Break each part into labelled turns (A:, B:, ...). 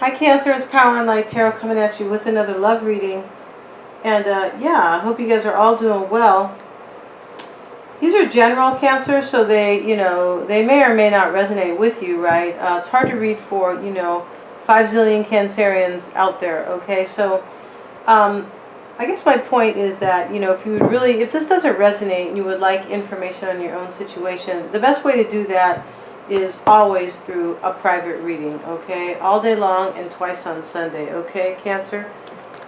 A: Hi Cancer, it's Power and Light Tarot coming at you with another love reading. And yeah, I hope you guys are all doing well. These are general Cancer, so they, they may or may not resonate with you, right? It's hard to read for, 5 zillion Cancerians out there, okay? So I guess my point is that, if you would really, if this doesn't resonate and you would like information on your own situation, the best way to do that is always through a private reading, okay? All day long and twice on Sunday, okay, Cancer?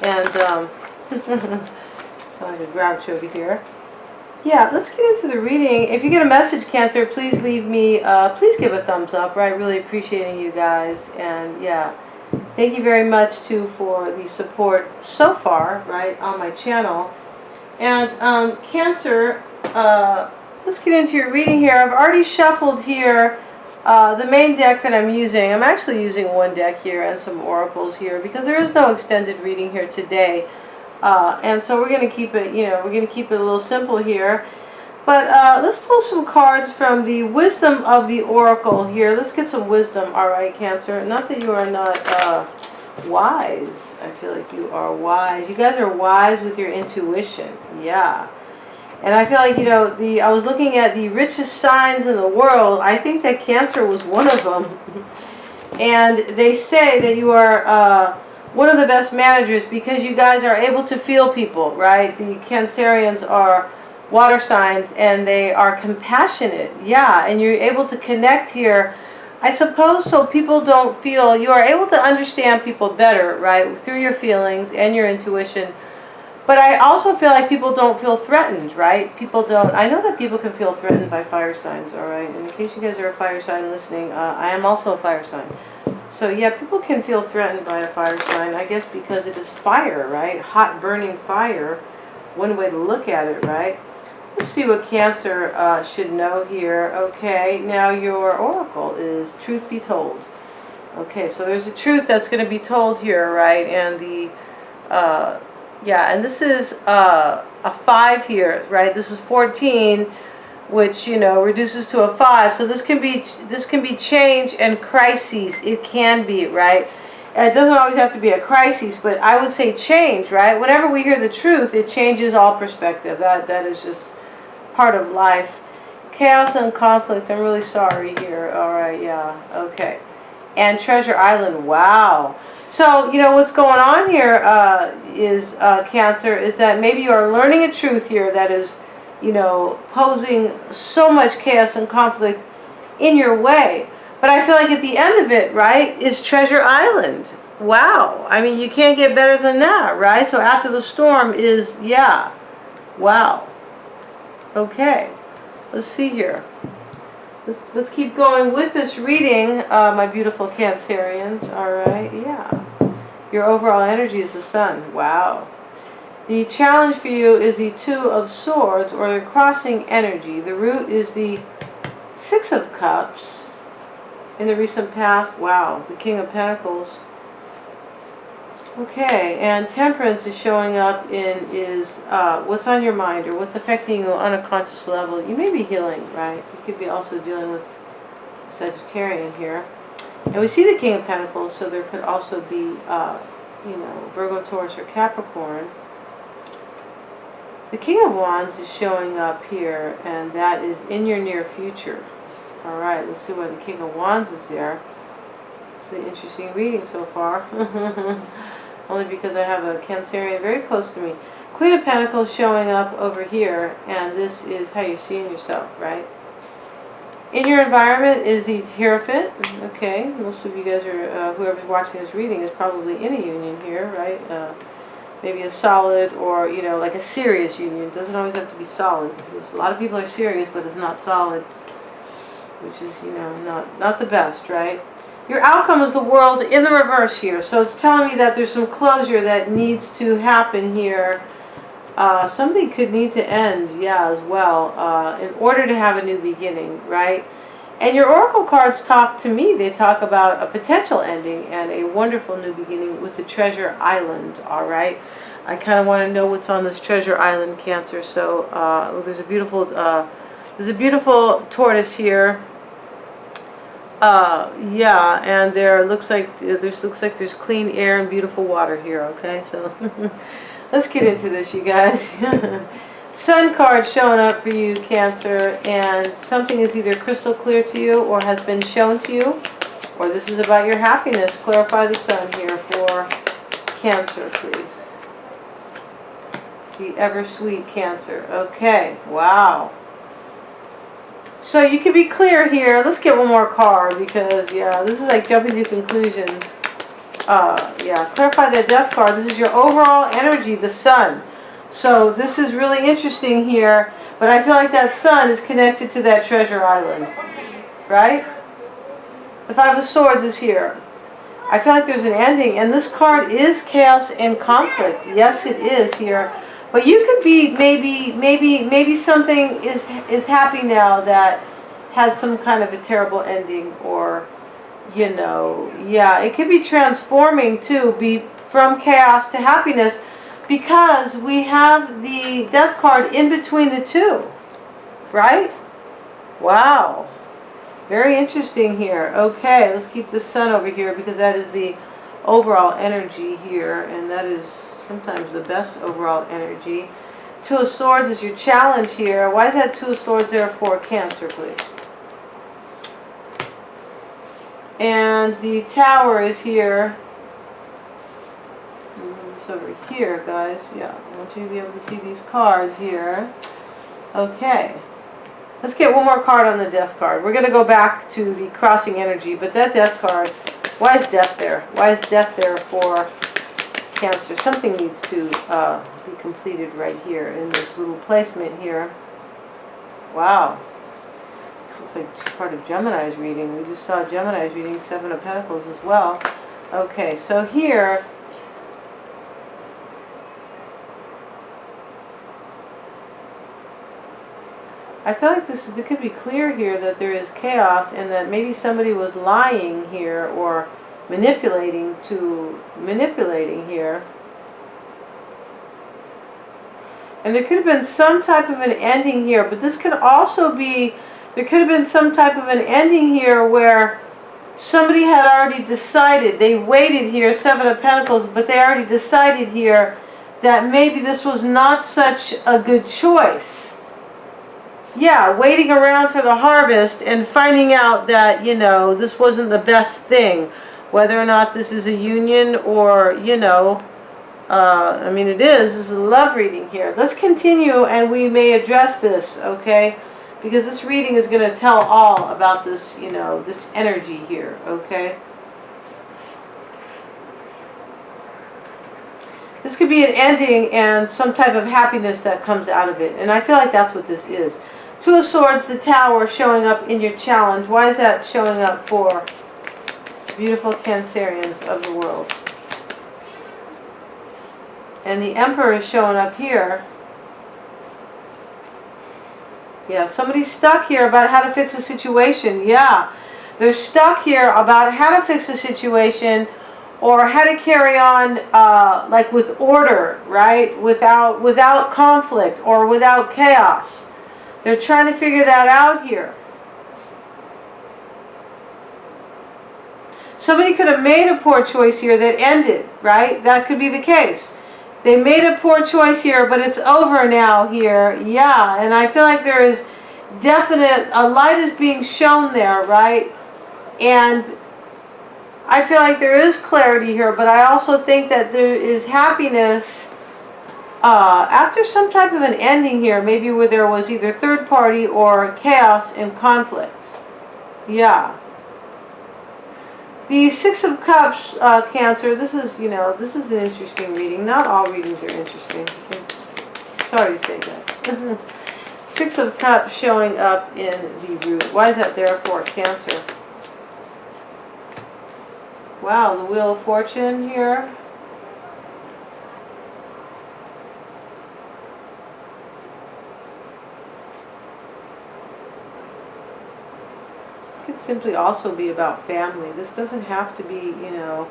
A: And, sound like a grouch over here. Yeah, let's get into the reading. If you get a message, Cancer, please leave me, please give a thumbs up, right? Really appreciating you guys. And yeah, thank you very much, too, for the support so far, right, on my channel. And, Cancer, let's get into your reading here. I've already shuffled here the main deck that I'm using. I'm actually using one deck here and some oracles here because there is no extended reading here today. And so we're going to keep it, we're going to keep it a little simple here. But let's pull some cards from the wisdom of the oracle here. Let's get some wisdom, all right, Cancer. Not that you are not wise. I feel like you are wise. You guys are wise with your intuition. Yeah. And I feel like, I was looking at the richest signs in the world. I think that Cancer was one of them. And they say that you are one of the best managers because you guys are able to feel people, right? The Cancerians are water signs and they are compassionate. Yeah, and you're able to connect here, I suppose, so people don't feel, you are able to understand people better, right? Through your feelings and your intuition. But I also feel like people don't feel threatened, right? People don't, I know that people can feel threatened by fire signs, all right? And in case you guys are a fire sign listening, I am also a fire sign. So yeah, people can feel threatened by a fire sign, I guess because it is fire, right? Hot burning fire, one way to look at it, right? Let's see what Cancer should know here. Okay, now your oracle is truth be told. Okay, so there's a truth that's going to be told here, right? And the yeah, and this is a 5 here, right? This is 14, which, reduces to a 5. So this can be change and crises. It can be, right? It doesn't always have to be a crisis, but I would say change, right? Whenever we hear the truth, it changes all perspective. That is just part of life. Chaos and conflict. I'm really sorry here. All right, yeah, okay. And Treasure Island. Wow. So, what's going on here is, Cancer, is that maybe you are learning a truth here that is, posing so much chaos and conflict in your way. But I feel like at the end of it, right, is Treasure Island. Wow. I mean, you can't get better than that, right? So after the storm is, yeah. Wow. Okay. Let's see here. Let's keep going with this reading, my beautiful Cancerians. All right, yeah. Your overall energy is the Sun. Wow. The challenge for you is the 2 of Swords, or the crossing energy. The root is the 6 of Cups. In the recent past, wow, the King of Pentacles. Okay, and Temperance is showing up in what's on your mind or what's affecting you on a conscious level. You may be healing, right? You could be also dealing with Sagittarian here. And we see the King of Pentacles, so there could also be, Virgo, Taurus, or Capricorn. The King of Wands is showing up here, and that is in your near future. All right, let's see why the King of Wands is there. It's an interesting reading so far. Only because I have a Cancerian very close to me. Queen of Pentacles showing up over here, and this is how you're seeing yourself, right? In your environment is the Hierophant. Okay, most of you guys are, whoever's watching this reading is probably in a union here, right? Maybe a solid or, like a serious union. It doesn't always have to be solid, because a lot of people are serious, but it's not solid, which is, not the best, right? Your outcome is the World in the reverse here. So it's telling me that there's some closure that needs to happen here. Something could need to end, yeah, as well, in order to have a new beginning, right? And your oracle cards talk to me. They talk about a potential ending and a wonderful new beginning with the Treasure Island, all right? I kind of want to know what's on this Treasure Island, Cancer. So there's a beautiful tortoise here. Yeah, and there looks like there's clean air and beautiful water here. Okay, so let's get into this, you guys. Sun card showing up for you, Cancer, and something is either crystal clear to you or has been shown to you, or this is about your happiness. Clarify the sun here for Cancer, please. The ever sweet Cancer. Okay, wow. So you can be clear here. Let's get one more card because, yeah, this is like jumping to conclusions. Yeah, clarify the death card. This is your overall energy, the sun. So this is really interesting here, but I feel like that sun is connected to that treasure island, right? The Five of Swords is here. I feel like there's an ending, and this card is chaos and conflict. Yes, it is here. But you could be, maybe something is happening now that had some kind of a terrible ending, or, you know, yeah, it could be transforming too, be from chaos to happiness, because we have the death card in between the two, right? Wow. Very interesting here. Okay, let's keep the sun over here because that is the overall energy here, and that is sometimes the best overall energy. Two of Swords is your challenge here. Why is that Two of Swords there for Cancer, please? And the Tower is here. This over here, guys. Yeah, I want you to be able to see these cards here. Okay. Let's get one more card on the death card. We're going to go back to the crossing energy, but that death card, why is death there? Why is death there for Cancer? Something needs to be completed right here in this little placement here. Wow. Looks like it's part of Gemini's reading. We just saw Gemini's reading, Seven of Pentacles as well. Okay, so here, I feel like it could be clear here that there is chaos and that maybe somebody was lying here or manipulating here. And there could have been some type of an ending here, but this could also be, there could have been some type of an ending here where somebody had already decided, they waited here, Seven of Pentacles, but they already decided here that maybe this was not such a good choice. Yeah, waiting around for the harvest and finding out that, you know, this wasn't the best thing. Whether or not this is a union or, you know, I mean it is. This is a love reading here. Let's continue and we may address this, okay? Because this reading is going to tell all about this, you know, this energy here, okay? This could be an ending and some type of happiness that comes out of it. And I feel like that's what this is. Two of Swords, the Tower showing up in your challenge. Why is that showing up for beautiful Cancerians of the world? And the Emperor is showing up here. Yeah, somebody's stuck here about how to fix a situation. Yeah, they're stuck here about how to fix a situation or how to carry on like with order, right? Without conflict or without chaos. They're trying to figure that out here. Somebody could have made a poor choice here that ended, right? That could be the case. They made a poor choice here, but it's over now here. Yeah, and I feel like there is definite, a light is being shown there, right? And I feel like there is clarity here, but I also think that there is happiness after some type of an ending here, maybe where there was either third party or chaos and conflict. Yeah. The Six of Cups, Cancer, this is, you know, this is an interesting reading. Not all readings are interesting. Sorry to say that. Six of Cups showing up in the root. Why is that there for Cancer? Wow, the Wheel of Fortune here. Could simply also be about family. This doesn't have to be, you know,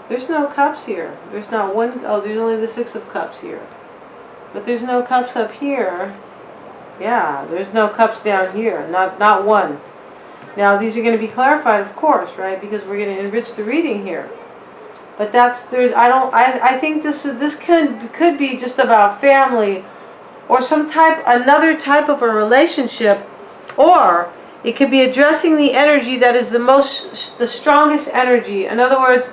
A: there's no cups here. There's not one, oh, there's only the Six of Cups here. But there's no cups up here. Yeah, there's no cups down here. Not one. Now, these are going to be clarified, of course, right? Because we're going to enrich the reading here. But I think this could be just about family, or another type of a relationship, or it could be addressing the energy that is the strongest energy. In other words,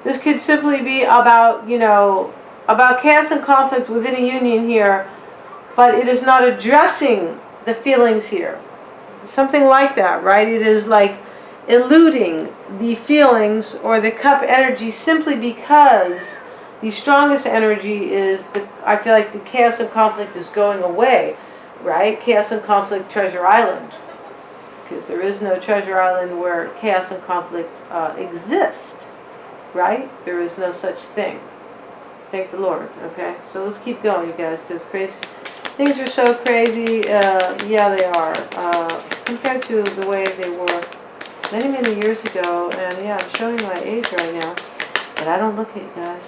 A: this could simply be about, about chaos and conflict within a union here, but it is not addressing the feelings here. Something like that, right? It is like eluding the feelings or the cup energy simply because the strongest energy is I feel like the chaos and conflict is going away, right? Chaos and conflict, treasure island. Because there is no treasure island where chaos and conflict exist, right? There is no such thing. Thank the Lord. Okay, so let's keep going, you guys, because crazy things are so crazy. Yeah, they are, compared to the way they were many years ago. And yeah, I'm showing my age right now, but I don't look it, guys.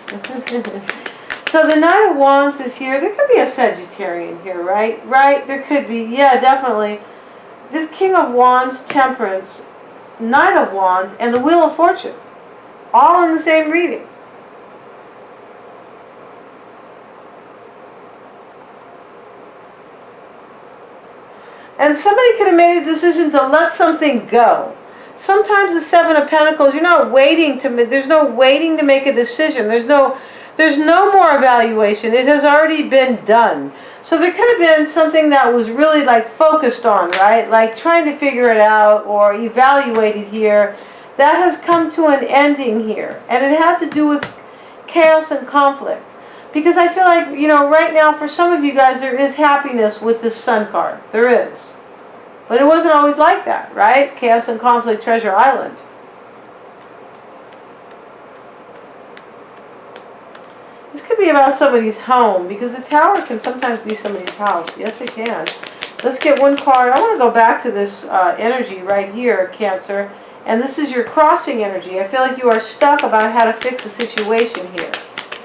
A: So the Knight of Wands is here. There could be a Sagittarian here, right? Right, there could be. Yeah, definitely. This King of Wands, Temperance, Knight of Wands, and the Wheel of Fortune, all in the same reading. And somebody could have made a decision to let something go. Sometimes the Seven of Pentacles, you're not waiting there's no waiting to make a decision. There's no more evaluation. It has already been done. So there could have been something that was really like focused on, right? Like trying to figure it out or evaluate it here. That has come to an ending here. And it had to do with chaos and conflict. Because I feel like, right now for some of you guys there is happiness with this Sun card. There is. But it wasn't always like that, right? Chaos and conflict, treasure island. This could be about somebody's home, because the Tower can sometimes be somebody's house. Yes, it can. Let's get one card. I want to go back to this energy right here, Cancer. And this is your crossing energy. I feel like you are stuck about how to fix a situation here.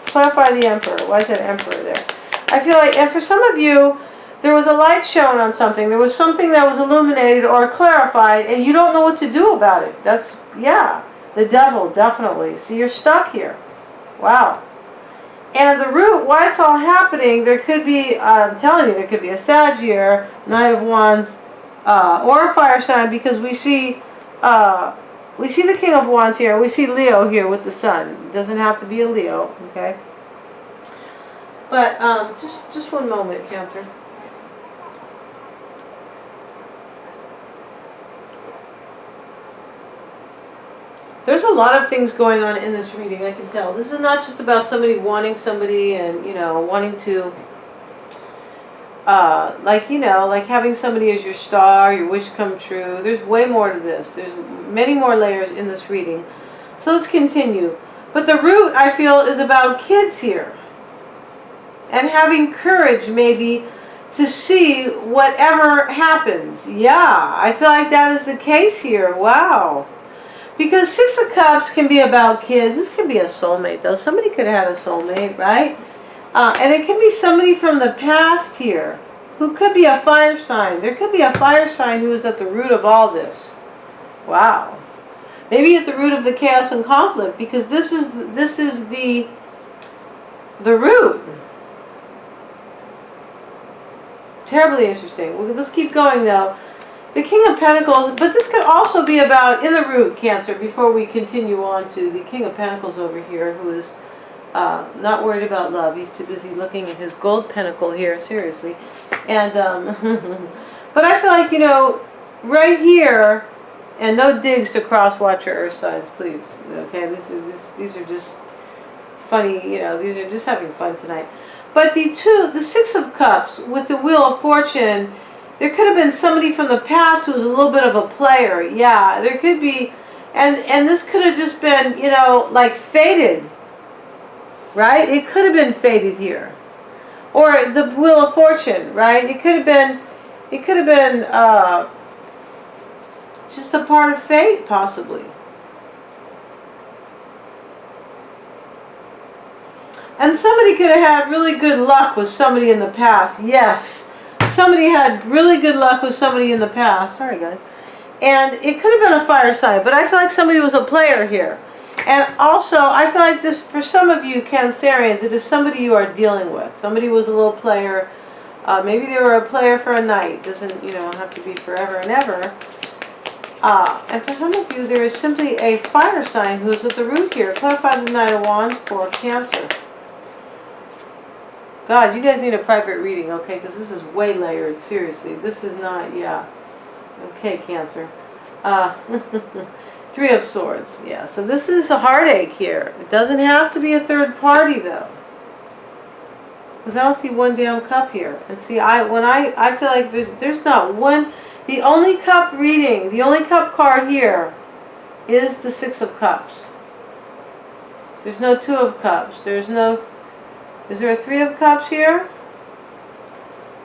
A: Clarify the Emperor. Why is that Emperor there? I feel like, and for some of you, there was a light shown on something. There was something that was illuminated or clarified, and you don't know what to do about it. That's, yeah, the Devil, definitely. So you're stuck here. Wow. And the root, why it's all happening, there could be, I'm telling you, there could be a Sag here, Knight of Wands, or a fire sign, because we see the King of Wands here. We see Leo here with the Sun. It doesn't have to be a Leo, okay? But just one moment, Cancer. There's a lot of things going on in this reading, I can tell. This is not just about somebody wanting somebody and, wanting to, like having somebody as your star, your wish come true. There's way more to this. There's many more layers in this reading. So let's continue. But the root, I feel, is about kids here. And having courage, maybe, to see whatever happens. Yeah, I feel like that is the case here. Wow. Because Six of Cups can be about kids. This can be a soulmate, though. Somebody could have had a soulmate, right? And it can be somebody from the past here who could be a fire sign. There could be a fire sign who is at the root of all this. Wow. Maybe at the root of the chaos and conflict, because this is the root. Terribly interesting. Well, let's keep going, though. The King of Pentacles, but this could also be about, in the root, Cancer, before we continue on to the King of Pentacles over here, who is not worried about love. He's too busy looking at his gold pentacle here, seriously. And, but I feel like, right here, and no digs to cross-watch your earth signs, please. Okay, these are just funny, these are just having fun tonight. But the Six of Cups with the Wheel of Fortune, there could have been somebody from the past who was a little bit of a player. Yeah, there could be, and this could have just been, like fated, right? It could have been fated here, or the Wheel of Fortune, right? It could have been just a part of fate, possibly. And somebody could have had really good luck with somebody in the past. Yes. Somebody had really good luck with somebody in the past. Sorry, guys. And it could have been a fire sign, but I feel like somebody was a player here. And also, I feel like this, for some of you Cancerians, it is somebody you are dealing with. Somebody was a little player. Maybe they were a player for a night. Doesn't, have to be forever and ever. And for some of you, there is simply a fire sign who is at the root here. Clarify the Knight of Wands for Cancer. God, you guys need a private reading, okay? Because this is way layered. Seriously, this is not, yeah. Okay, Cancer. 3 of Swords. Yeah, so this is a heartache here. It doesn't have to be a third party, though. Because I don't see one damn cup here. And see, I feel like there's not one. The only cup reading, the only cup card here is the 6 of Cups. There's no 2 of Cups. There's no... Is there a 3 of Cups here?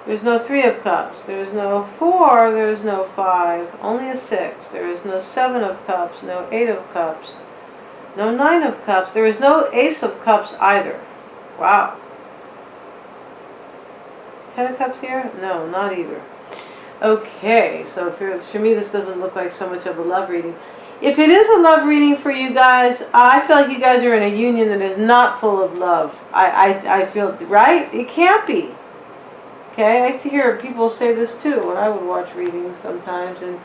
A: There's no 3 of Cups. There's no 4. There's no 5. Only a 6. There is no 7 of Cups. No 8 of Cups. No 9 of Cups. There is no Ace of Cups either. Wow. 10 of Cups here? No, not either. Okay, so for me this doesn't look like so much of a love reading. If it is a love reading for you guys, I feel like you guys are in a union that is not full of love. I feel, right? It can't be. Okay, I used to hear people say this too when I would watch readings sometimes, and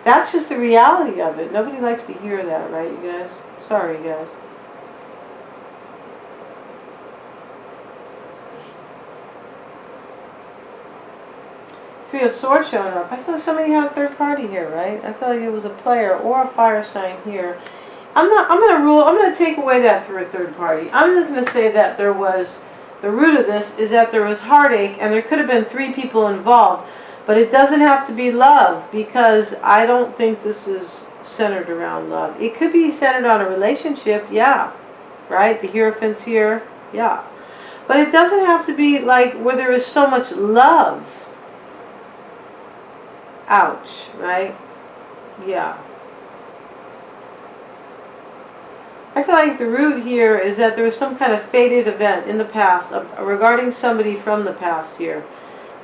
A: that's just the reality of it. Nobody likes to hear that, right, you guys? Sorry, guys. Three of Swords showing up. I feel like somebody had a third party here, right? I feel like it was a player or a fire sign here. I'm gonna take away that through a third party. I'm just gonna say that there was, the root of this is that there was heartache and there could have been 3 people involved, but it doesn't have to be love, because I don't think this is centered around love. It could be centered on a relationship, yeah, right? The Hierophant's here, yeah. But it doesn't have to be like where there is so much love. Ouch, right? Yeah. I feel like the root here is that there was some kind of fated event in the past regarding somebody from the past here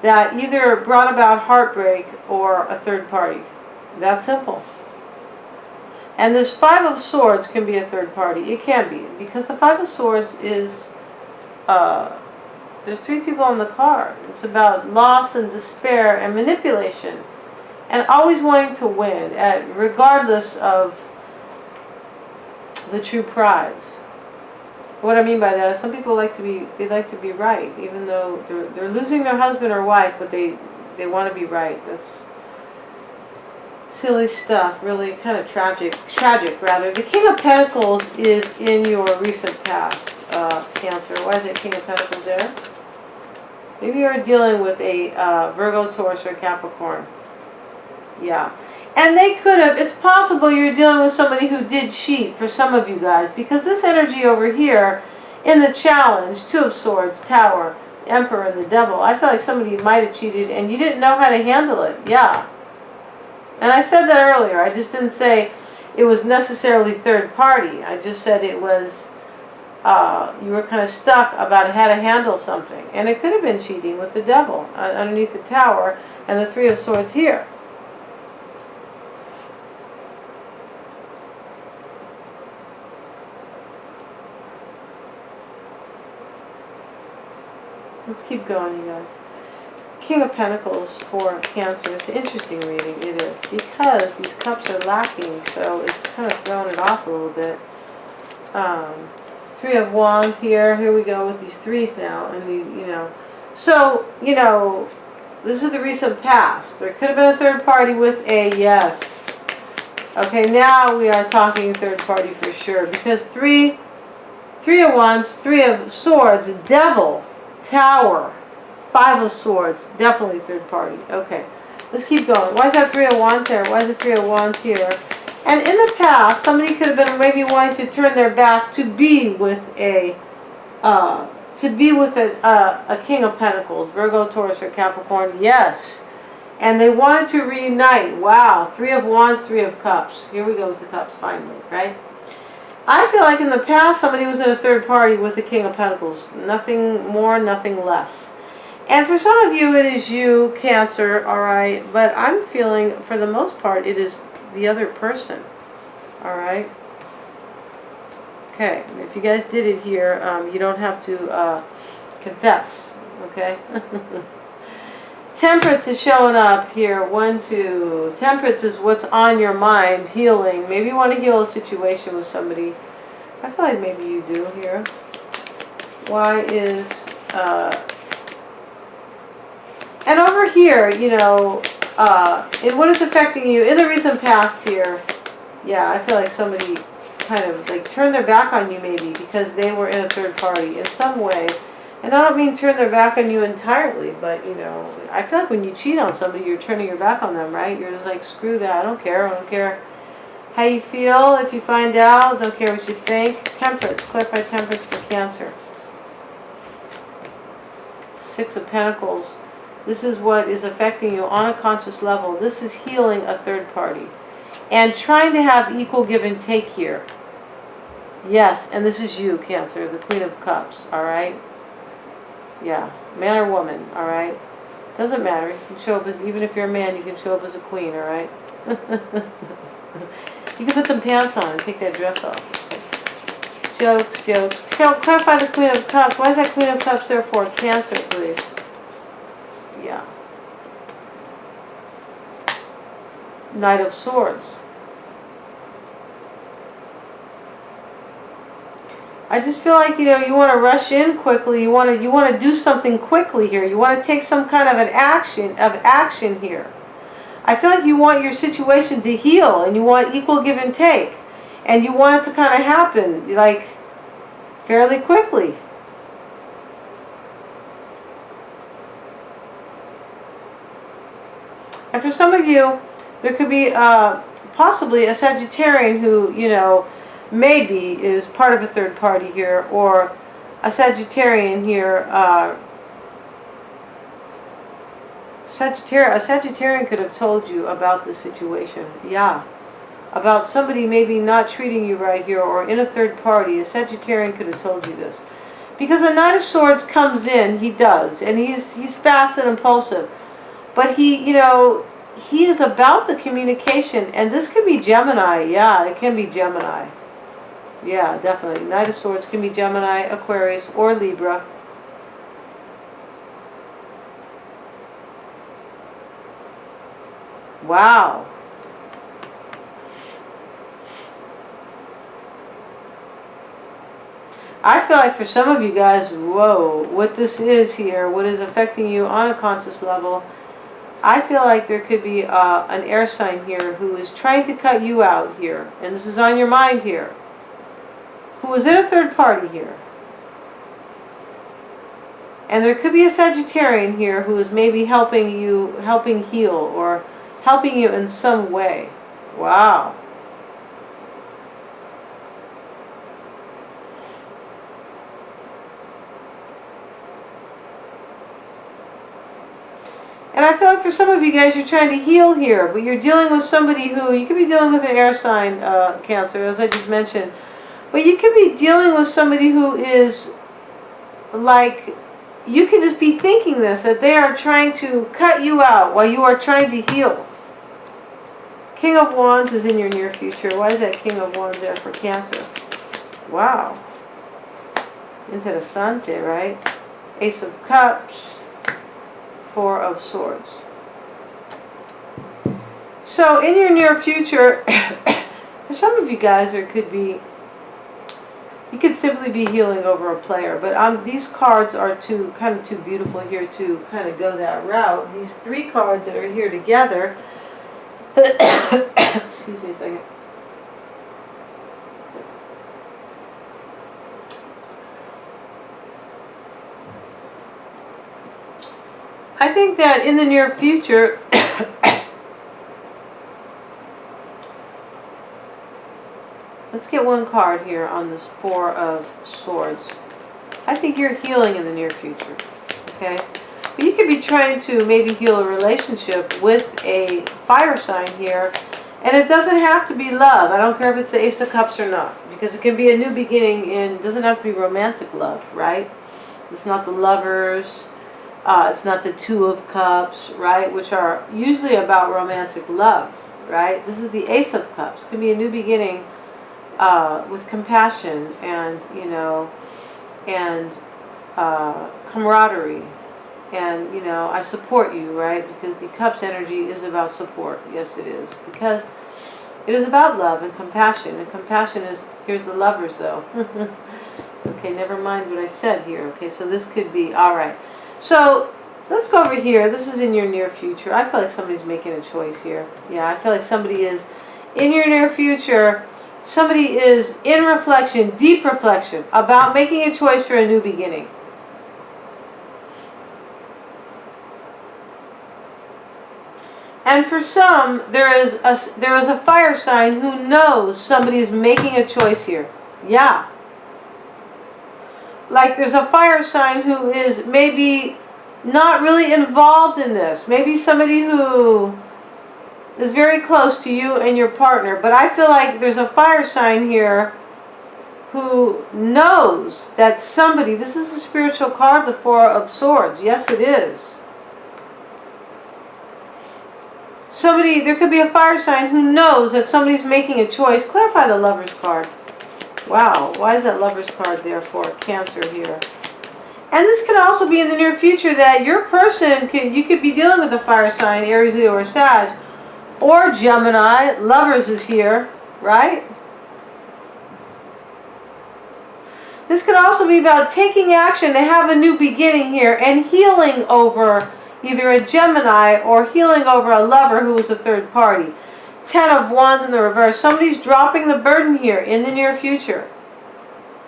A: that either brought about heartbreak or a third party. That's simple. And this 5 of Swords can be a third party. It can be, because the 5 of Swords is, there's 3 people on the card. It's about loss and despair and manipulation. And always wanting to win, regardless of the true prize. What I mean by that is some people like to be right, even though they're losing their husband or wife, but they want to be right. That's silly stuff, really kind of tragic rather. The King of Pentacles is in your recent past, Cancer. Why is it King of Pentacles there? Maybe you're dealing with a Virgo, Taurus, or Capricorn. Yeah. And they could have, it's possible you're dealing with somebody who did cheat for some of you guys, because this energy over here in the challenge, 2 of Swords, Tower, Emperor, and the Devil, I feel like somebody might have cheated and you didn't know how to handle it. Yeah. And I said that earlier. I just didn't say it was necessarily third party. I just said it was, you were kind of stuck about how to handle something. And it could have been cheating with the Devil underneath the Tower and the 3 of Swords here. Let's keep going, you guys. King of Pentacles for Cancer. It's an interesting reading, it is, because these cups are lacking, so it's kind of throwing it off a little bit. 3 of Wands here. Here we go with these 3s now, and so this is the recent past. There could have been a third party with a yes. Okay, now we are talking third party for sure, because 3 of Wands, 3 of Swords, Devil, Tower, 5 of Swords, definitely third party. Okay, let's keep going. Why is that 3 of Wands here? Why is it 3 of Wands here? And in the past, somebody could have been maybe wanting to turn their back to be with a King of Pentacles, Virgo, Taurus, or Capricorn. Yes, and they wanted to reunite. Wow, 3 of Wands, 3 of Cups. Here we go with the Cups finally, right? I feel like in the past somebody was in a third party with the King of Pentacles. Nothing more, nothing less. And for some of you, it is you, Cancer, all right? But I'm feeling, for the most part, it is the other person. All right. Okay. If you guys did it here, you don't have to confess. Okay. Temperance is showing up here. 1, 2. Temperance is what's on your mind. Healing. Maybe you want to heal a situation with somebody. I feel like maybe you do here. Why is and over here, you know, in what is affecting you in the recent past here, yeah, I feel like somebody kind of like turned their back on you maybe because they were in a third party in some way. And I don't mean turn their back on you entirely, but you know, I feel like when you cheat on somebody, you're turning your back on them, right? You're just like, screw that, I don't care how you feel if you find out, don't care what you think. Temperance, clarify temperance for Cancer. 6 of Pentacles. This is what is affecting you on a conscious level. This is healing a third party. And trying to have equal give and take here. Yes, and this is you, Cancer, the Queen of Cups, alright? Yeah, man or woman, alright? Doesn't matter. You can show up as, even if you're a man, you can show up as a queen, alright? You can put some pants on and take that dress off. Jokes, jokes. Clarify the Queen of Cups. Why is that Queen of Cups there for? Cancer, please. Yeah. Knight of Swords. I just feel like, you know, you want to rush in quickly. You want to do something quickly here. You want to take some kind of an action here. I feel like you want your situation to heal and you want equal give and take. And you want it to kind of happen like fairly quickly. And for some of you, there could be possibly a Sagittarian who, you know, maybe is part of a third party here, or a Sagittarian here. A Sagittarian could have told you about the situation. Yeah. About somebody maybe not treating you right here, or in a third party. A Sagittarian could have told you this. Because the Knight of Swords comes in, he does, and he's fast and impulsive. But he, you know, he is about the communication, and this could be Gemini. Yeah, it can be Gemini. Yeah, definitely. Knight of Swords can be Gemini, Aquarius, or Libra. Wow. I feel like for some of you guys, whoa, what this is here, what is affecting you on a conscious level, I feel like there could be an air sign here who is trying to cut you out here. And this is on your mind here. Who is in a third party here. And there could be a Sagittarian here who is maybe helping heal, or helping you in some way. Wow. And I feel like for some of you guys, you're trying to heal here, but you're dealing with somebody who, you could be dealing with an air sign, Cancer, as I just mentioned. But you could be dealing with somebody who is like, you could just be thinking this, that they are trying to cut you out while you are trying to heal. King of Wands is in your near future. Why is that King of Wands there for Cancer? Wow. Into the Sun, right? Ace of Cups. 4 of Swords. So in your near future, for some of you guys, there could be, you could simply be healing over a player, but these cards are kind of too beautiful here to kind of go that route. These 3 cards that are here together, excuse me a second. I think that in the near future, let's get one card here on this 4 of Swords. I think you're healing in the near future, okay? But you could be trying to maybe heal a relationship with a fire sign here, and it doesn't have to be love. I don't care if it's the Ace of Cups or not, because it can be a new beginning, and it doesn't have to be romantic love, right? It's not the Lovers. It's not the 2 of Cups, right? Which are usually about romantic love, right? This is the Ace of Cups. It can be a new beginning with compassion and, you know, and camaraderie. And, you know, I support you, right? Because the Cups energy is about support. Yes, it is. Because it is about love and compassion. And compassion is, here's the Lovers, though. Okay, never mind what I said here. Okay, so this could be, all right. So let's go over here. This is in your near future. I feel like somebody's making a choice here. Yeah, I feel like somebody is in your near future. Somebody is in reflection, deep reflection, about making a choice for a new beginning. And for some, there is a fire sign who knows somebody is making a choice here. Yeah. Like there's a fire sign who is maybe not really involved in this. Maybe somebody who is very close to you and your partner. But I feel like there's a fire sign here who knows that somebody, this is a spiritual card, the Four of Swords. Yes, it is. Somebody, there could be a fire sign who knows that somebody's making a choice. Clarify the Lover's card. Wow, why is that Lover's card there for Cancer here? And this could also be in the near future that your person, you could be dealing with a fire sign, Aries, Leo, or Sag, or Gemini. Lovers is here, right? This could also be about taking action to have a new beginning here and healing over either a Gemini or healing over a lover who is a third party. 10 of Wands in the reverse. Somebody's dropping the burden here in the near future.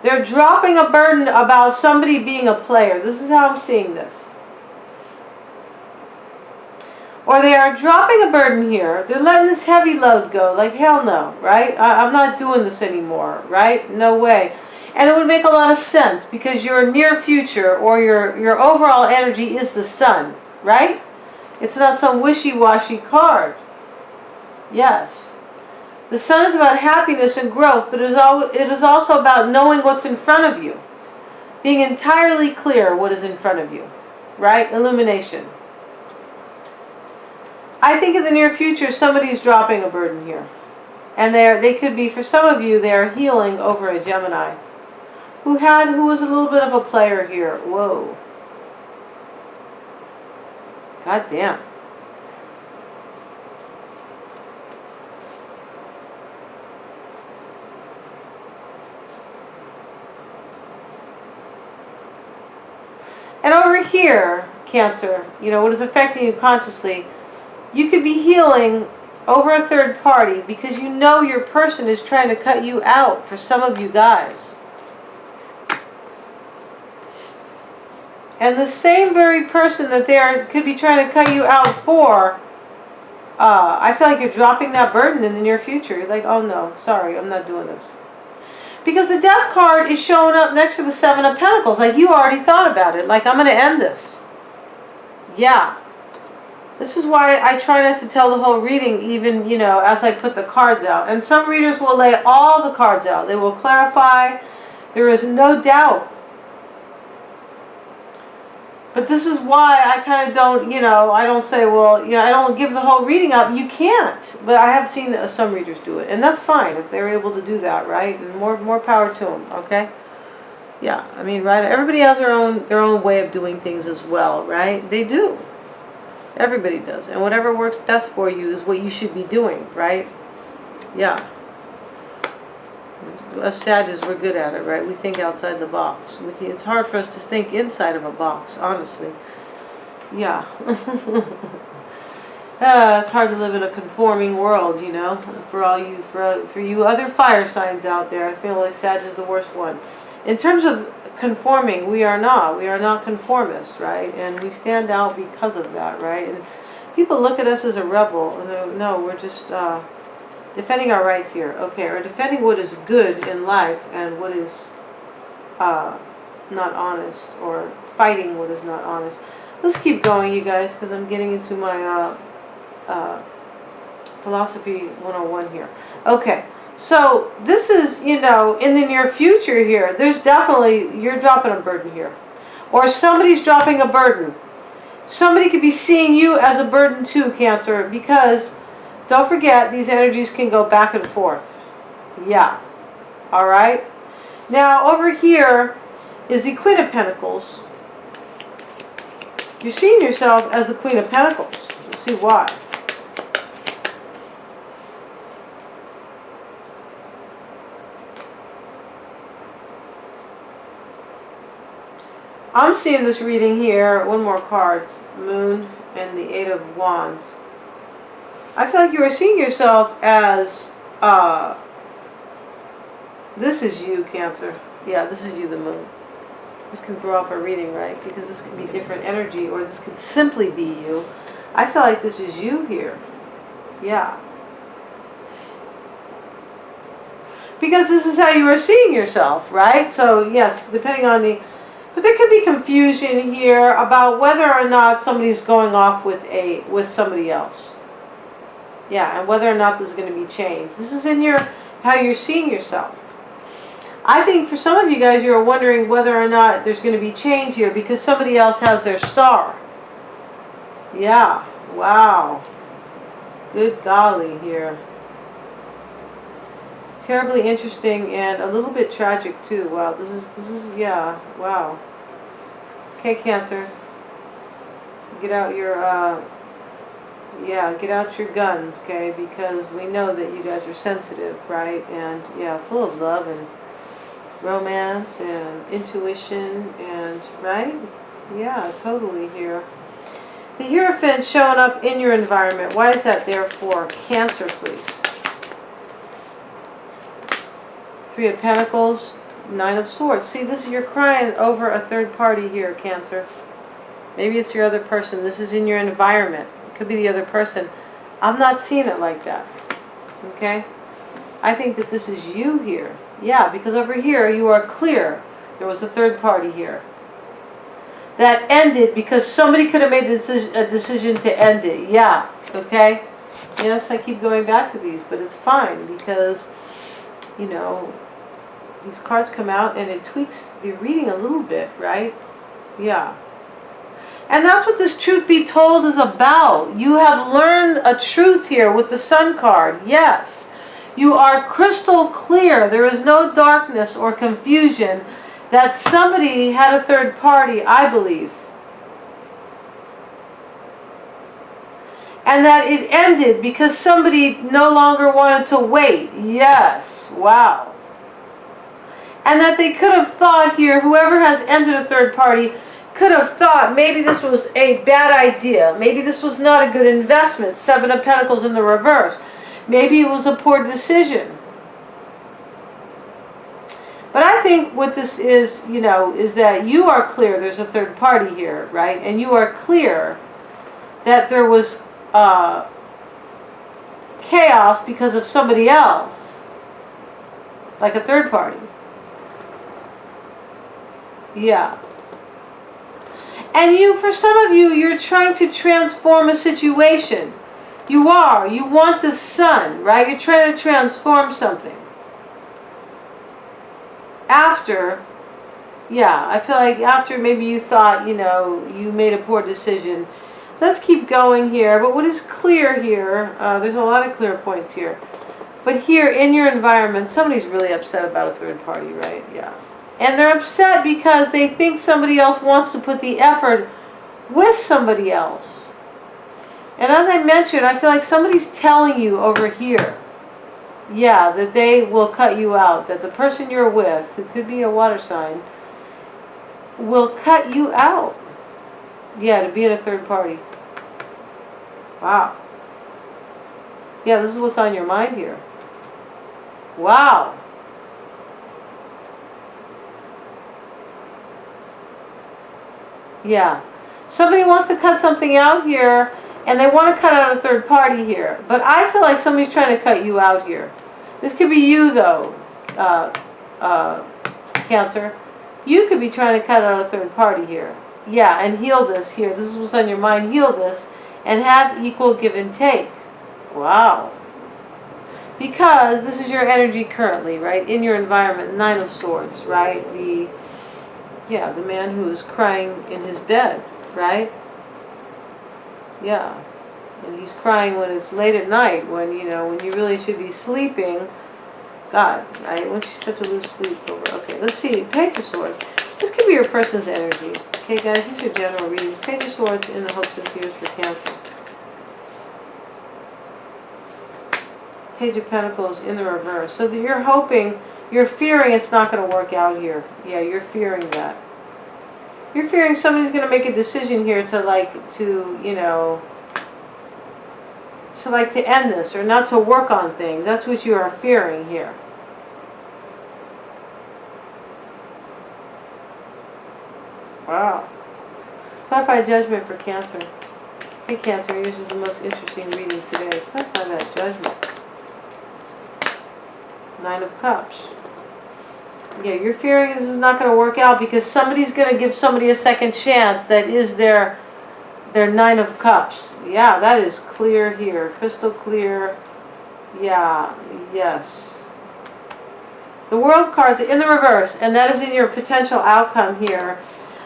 A: They're dropping a burden about somebody being a player. This is how I'm seeing this. Or they are dropping a burden here. They're letting this heavy load go. Like, hell no, right? I'm not doing this anymore, right? No way. And it would make a lot of sense because your near future or your overall energy is the sun, right? It's not some wishy-washy card. Yes. The sun is about happiness and growth, but it is also about knowing what's in front of you. Being entirely clear what is in front of you. Right? Illumination. I think in the near future somebody's dropping a burden here. And they could be, for some of you, they are healing over a Gemini. Who was a little bit of a player here. Whoa. God damn. And over here, Cancer, you know, what is affecting you consciously, you could be healing over a third party because you know your person is trying to cut you out for some of you guys. And the same very person that they could be trying to cut you out for, I feel like you're dropping that burden in the near future. You're like, oh no, sorry, I'm not doing this. Because the Death card is showing up next to the Seven of Pentacles. Like you already thought about it. Like, I'm going to end this. Yeah. This is why I try not to tell the whole reading even, you know, as I put the cards out. And some readers will lay all the cards out. They will clarify. There is no doubt. But this is why I kind of don't, you know, I don't say, well, you know, I don't give the whole reading up. You can't. But I have seen some readers do it. And that's fine if they're able to do that, right? And more power to them, okay? Yeah, I mean, right? Everybody has their own way of doing things as well, right? They do. Everybody does. And whatever works best for you is what you should be doing, right? Yeah. Us Sagittarius, we're good at it, right? We think outside the box. It's hard for us to think inside of a box, honestly. Yeah. It's hard to live in a conforming world, you know. For you other fire signs out there, I feel like Sag is the worst one. In terms of conforming, we are not. We are not conformists, right? And we stand out because of that, right? And people look at us as a rebel. No, we're just defending our rights here, okay, or defending what is good in life and what is not honest, or fighting what is not honest. Let's keep going, you guys, because I'm getting into my philosophy 101 here. Okay, so this is, you know, in the near future here, there's definitely, you're dropping a burden here. Or somebody's dropping a burden. Somebody could be seeing you as a burden too, Cancer, because Don't forget, these energies can go back and forth. Yeah. All right. Now, over here is the Queen of Pentacles. You're seeing yourself as the Queen of Pentacles. Let's see why. I'm seeing this reading here. One more card. Moon and the Eight of Wands. I feel like you are seeing yourself as, this is you, Cancer. Yeah, this is you, the Moon. This can throw off a reading, right? Because this could be different energy, or this could simply be you. I feel like this is you here. Yeah. Because this is how you are seeing yourself, right? So, yes, depending on the... But there could be confusion here about whether or not somebody's going off with somebody else. Yeah, and whether or not there's going to be change. This is in how you're seeing yourself. I think for some of you guys, you're wondering whether or not there's going to be change here because somebody else has their star. Yeah, wow. Good golly here. Terribly interesting and a little bit tragic too. Wow, this is yeah, wow. Okay, Cancer. Get out your get out your guns, okay? Because we know that you guys are sensitive, right? And yeah, full of love and romance and intuition and, right? Yeah, totally here. The Hierophant showing up in your environment. Why is that there for? Cancer, please. Three of Pentacles, Nine of Swords. See, this is, you're crying over a third party here, Cancer. Maybe it's your other person. This is in your environment. It could be the other person. I'm not seeing it like that. Okay? I think that this is you here. Yeah, because over here you are clear. There was a third party here. That ended because somebody could have made a decision to end it. Yeah. Okay? Yes, I keep going back to these, but it's fine because, you know, these cards come out and it tweaks the reading a little bit, right? Yeah. And that's what this truth be told is about. You have learned a truth here with the Sun card. Yes. You are crystal clear. There is no darkness or confusion that somebody had a third party, I believe. And that it ended because somebody no longer wanted to wait. Yes. Wow. And that they could have thought here, whoever has ended a third party, could have thought maybe this was a bad idea. Maybe this was not a good investment. Seven of Pentacles in the reverse. Maybe it was a poor decision. But I think what this is, you know, is that you are clear there's a third party here, right? And you are clear that there was chaos because of somebody else. Like a third party. Yeah. And you, for some of you, you're trying to transform a situation. You are. You want the sun, right? You're trying to transform something. After, yeah, I feel like after maybe you thought, you know, you made a poor decision. Let's keep going here. But what is clear here, there's a lot of clear points here. But here in your environment, somebody's really upset about a third party, right? Yeah. And they're upset because they think somebody else wants to put the effort with somebody else. And as I mentioned, I feel like somebody's telling you over here, yeah, that they will cut you out. That the person you're with, who could be a water sign, will cut you out. Yeah, to be in a third party. Wow. Yeah, this is what's on your mind here. Wow. Yeah. Somebody wants to cut something out here, and they want to cut out a third party here. But I feel like somebody's trying to cut you out here. This could be you, though, Cancer. You could be trying to cut out a third party here. Yeah, and heal this here. This is what's on your mind. Heal this and have equal give and take. Wow. Because this is your energy currently, right? In your environment. Nine of Swords, right? The man who is crying in his bed, right? Yeah. And he's crying when it's late at night, when, you know, when you really should be sleeping. God, right? Once you start to lose sleep over. Okay, let's see. Page of Swords. This could be your person's energy. Okay, guys, these are general readings. Page of Swords in the hopes and fears for Cancer. Page of Pentacles in the reverse. So that you're hoping, you're fearing it's not going to work out here. Yeah, you're fearing that. You're fearing somebody's going to make a decision here to you know, to end this or not to work on things. That's what you are fearing here. Wow. Clarify Judgment for Cancer. Hey Cancer, yours is the most interesting reading today. Clarify that Judgment. 9 of Cups. Yeah, you're fearing this is not going to work out because somebody's going to give somebody a second chance. That is their 9 of Cups. Yeah, that is clear here. Crystal clear. Yeah, yes. The World card's in the reverse, and that is in your potential outcome here.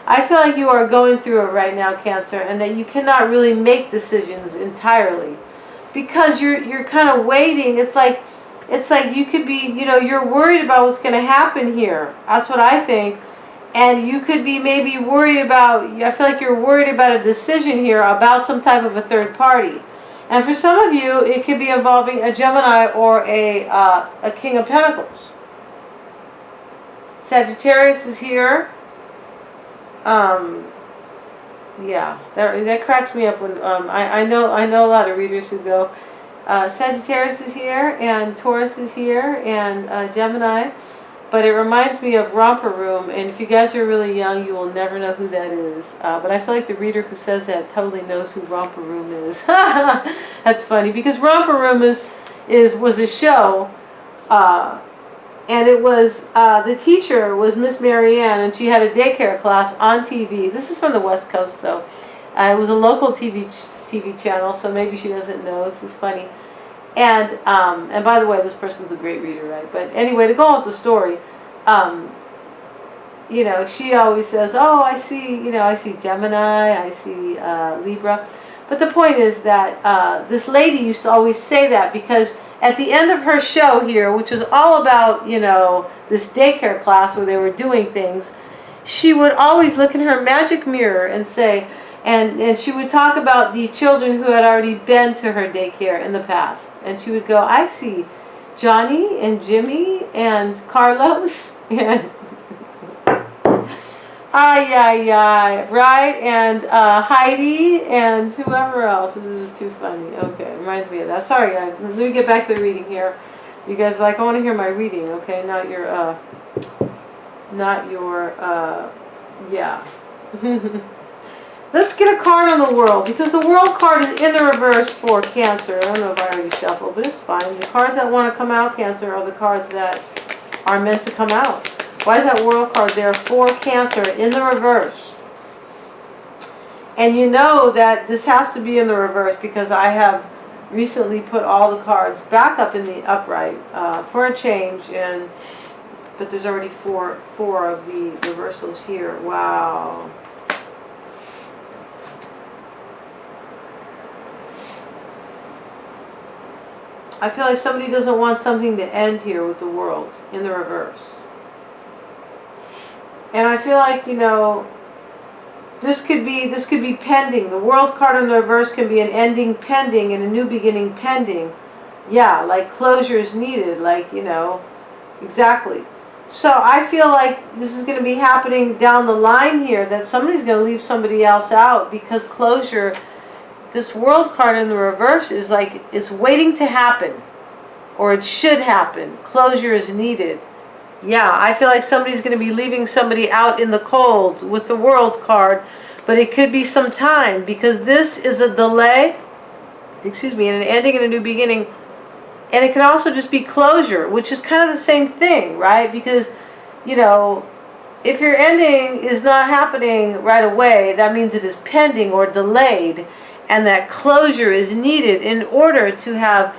A: I feel like you are going through it right now, Cancer, and that you cannot really make decisions entirely because you're kind of waiting. It's like you could be, you know, you're worried about what's going to happen here. That's what I think. And you could be maybe worried about, I feel like you're worried about a decision here about some type of a third party. And for some of you, it could be involving a Gemini or a King of Pentacles. Sagittarius is here. Yeah, that cracks me up when I know a lot of readers who go, Sagittarius is here, and Taurus is here, and Gemini. But it reminds me of Romper Room, and if you guys are really young, you will never know who that is. But I feel like the reader who says that totally knows who Romper Room is. That's funny, because Romper Room was a show, and it was, the teacher was Miss Marianne, and she had a daycare class on TV. This is from the West Coast, though. It was a local TV channel, so maybe she doesn't know. This is funny. And by the way, this person's a great reader, right? But anyway, to go on with the story, you know, she always says, oh, I see Gemini, I see Libra. But the point is that this lady used to always say that because at the end of her show here, which was all about, you know, this daycare class where they were doing things, she would always look in her magic mirror and say, and she would talk about the children who had already been to her daycare in the past. And she would go, I see Johnny and Jimmy and Carlos and right? And Heidi and whoever else. This is too funny. Okay, it reminds me of that. Sorry guys, let me get back to the reading here. You guys like, I want to hear my reading, okay? Not your yeah. Let's get a card on the World, because the World card is in the reverse for Cancer. I don't know if I already shuffled, but it's fine. The cards that want to come out, Cancer, are the cards that are meant to come out. Why is that World card there for Cancer in the reverse? And you know that this has to be in the reverse because I have recently put all the cards back up in the upright for a change, but there's already four of the reversals here. Wow. I feel like somebody doesn't want something to end here with the World in the reverse. And I feel like, you know, this could be pending. The World card in the reverse can be an ending pending and a new beginning pending. Yeah, like closure is needed, like, you know, exactly. So I feel like this is going to be happening down the line here, that somebody's going to leave somebody else out because closure, this World card in the reverse is waiting to happen, or it should happen. Closure is needed. Yeah, I feel like somebody's going to be leaving somebody out in the cold with the World card, but it could be some time because this is a delay, and an ending and a new beginning. And it can also just be closure, which is kind of the same thing, right? Because, you know, if your ending is not happening right away, that means it is pending or delayed, and that closure is needed in order to have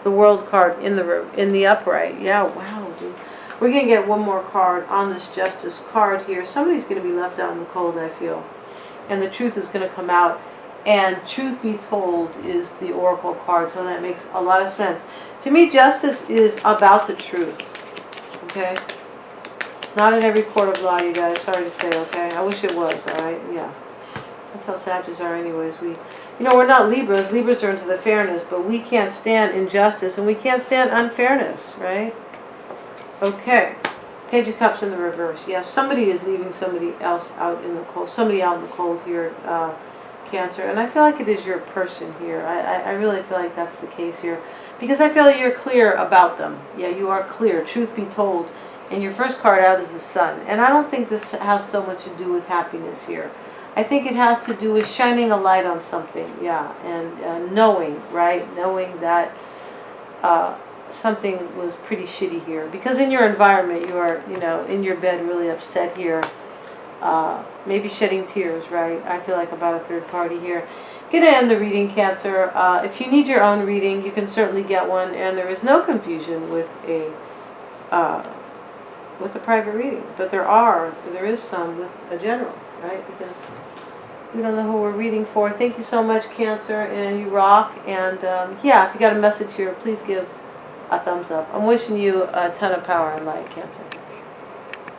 A: the World card in the upright. Yeah, wow, dude. We're going to get one more card on this Justice card here. Somebody's going to be left out in the cold, I feel. And the truth is going to come out. And truth be told is the oracle card, so that makes a lot of sense. To me, justice is about the truth. Okay? Not in every court of law, you guys. Sorry to say, okay? I wish it was, alright? Yeah. That's how Sagittarius are anyways. We're not Libras. Libras are into the fairness, but we can't stand injustice and we can't stand unfairness, right? Okay. Page of Cups in the reverse. Yes, somebody is leaving somebody else out in the cold. Somebody out in the cold here, Cancer. And I feel like it is your person here. I really feel like that's the case here. Because I feel you're clear about them. Yeah, you are clear. Truth be told. And your first card out is the Sun. And I don't think this has so much to do with happiness here. I think it has to do with shining a light on something, yeah, and knowing, right? Knowing that something was pretty shitty here. Because in your environment, you are, in your bed really upset here. Maybe shedding tears, right? I feel like about a third party here. Gonna end the reading, Cancer. If you need your own reading, you can certainly get one. And there is no confusion with a private reading. But there is some with a general, right? Because we don't know who we're reading for. Thank you so much, Cancer, and you rock. And yeah, if you got a message here, please give a thumbs up. I'm wishing you a ton of power and light, Cancer.